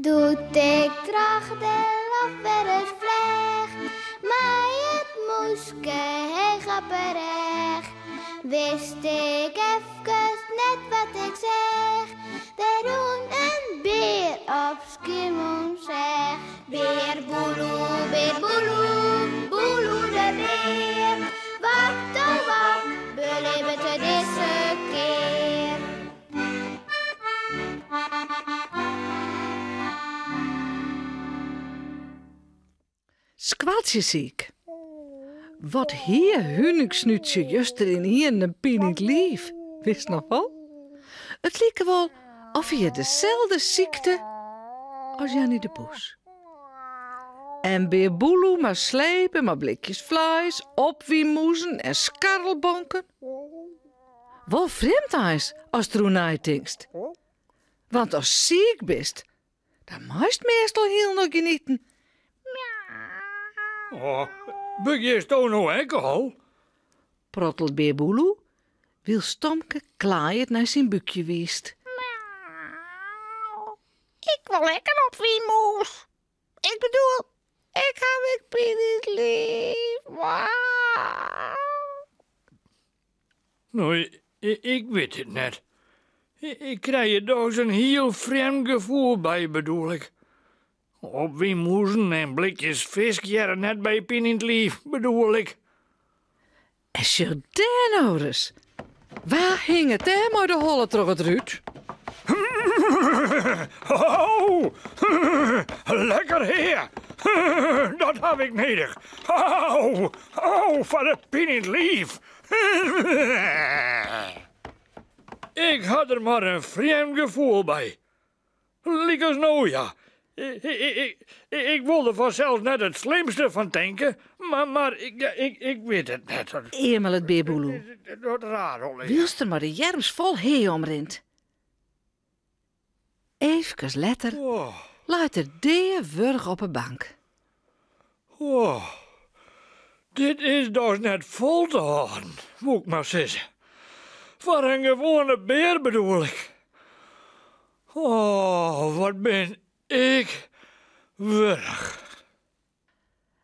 Doet ik tracht de lof weer eens vleg, maar het moeske heen gapperig. Wist ik even net wat ik zeg, daar doen een beer op Skimon zeg. Beer boeloe, boeloe de beer. Wat oh wat, beleven te deze keer. Squatjesziek. Wat hier hunniksnutje juster in hier een pinning lief. Wist nog wel? Het lieke wel of je dezelfde ziekte als Jannie de Poes. En beer boeloe maar slepen, maar blikjes vlees, opwiemoezen en skarrelbonken. Wel vreemd is als er naar denkst. Want als ziek bist, dan moest meestal heel nog genieten. Oh, ben je toch nog enkel? Prottelt beer boeloe, wil Stomke klaaiend naar zijn bukje wiest. Ik wil lekker op wie moes. Ik bedoel, ik heb ik niet lief. Wow. Nou, ik weet het net. Ik krijg er dus een heel vreemd gevoel bij, bedoel ik. Op wie moezen en blikjes vis jaren net bij pin in het lief, bedoel ik. En Jordaanoris, waar hing het hem maar de holle toch het ruut? Oh, lekker heer. Dat heb ik nodig. Oh, van het pin in het lief. Ik had er maar een vreemd gevoel bij. Liek als nou ja. Ik wilde vanzelf net het slimste van denken, maar ik weet het net. Eenmaal het beerboeloe. Dat raar hoor. Wilst er maar de jerms vol hee omrint. Even letter, laat er de wurg op een bank. Oh, dit is dus net vol te houden, moet ik maar zeggen. Voor een gewone beer bedoel ik. Oh, wat ben ik wurg.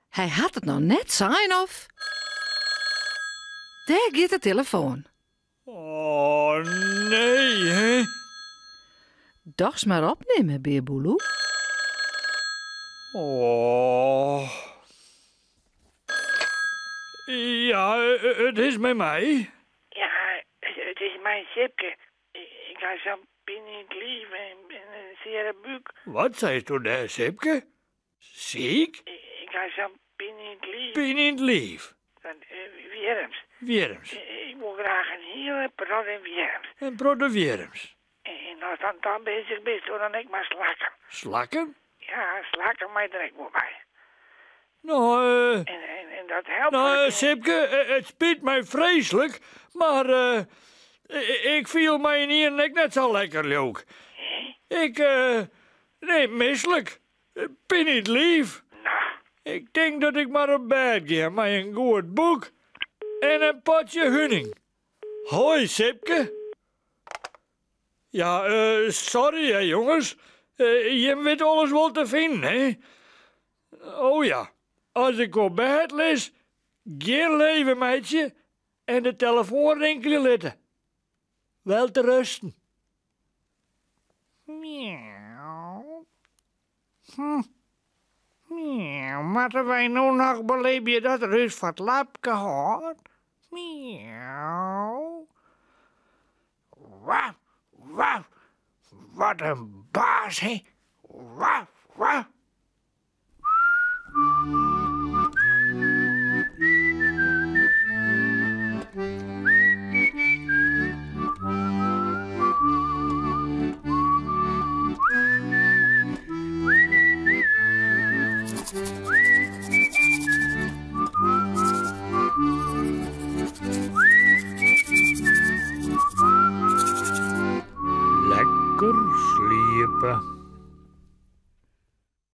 Hij had het nog net zijn of. Daar gaat de telefoon. Oh, nee, hè? Dags maar opnemen, beerboeloe. Oh. Ja, het is met mij. Ja, het is mijn Sipke. Ik ga zo'n pin in het lief en een zere buik. Wat zei je daar, Sipke? Ziek? Ik ga zo'n pin in het lief. Pin in het lief. Wierms. Wierms. Ik wil graag een hele prot en wierms. En brood wierms. En als dan bezig bent, dan ik maar slakken. Slakken? Ja, slakken mij direct wel bij. Nou, En dat helpt. nou, Sipke, het spijt mij vreselijk, maar ik viel mij hier net zo lekker, leuk. Nee, misselijk. Pin niet lief. Nou. Ik denk dat ik maar op bed ga met een goed boek en een potje hunning. Hoi, Sipke. Ja, sorry hè, jongens. Je weet alles wel te vinden, hè? Oh ja, als ik op bed lig, geen leven, meidje, en de telefoon rinkelen laten. Wel te rusten. Miauw. Miauw, moeten wij nu nog beleven je dat rust van het lapje hoort? Miauw. Wauw, wauw. Wat een baas, hè? Wauw, wauw.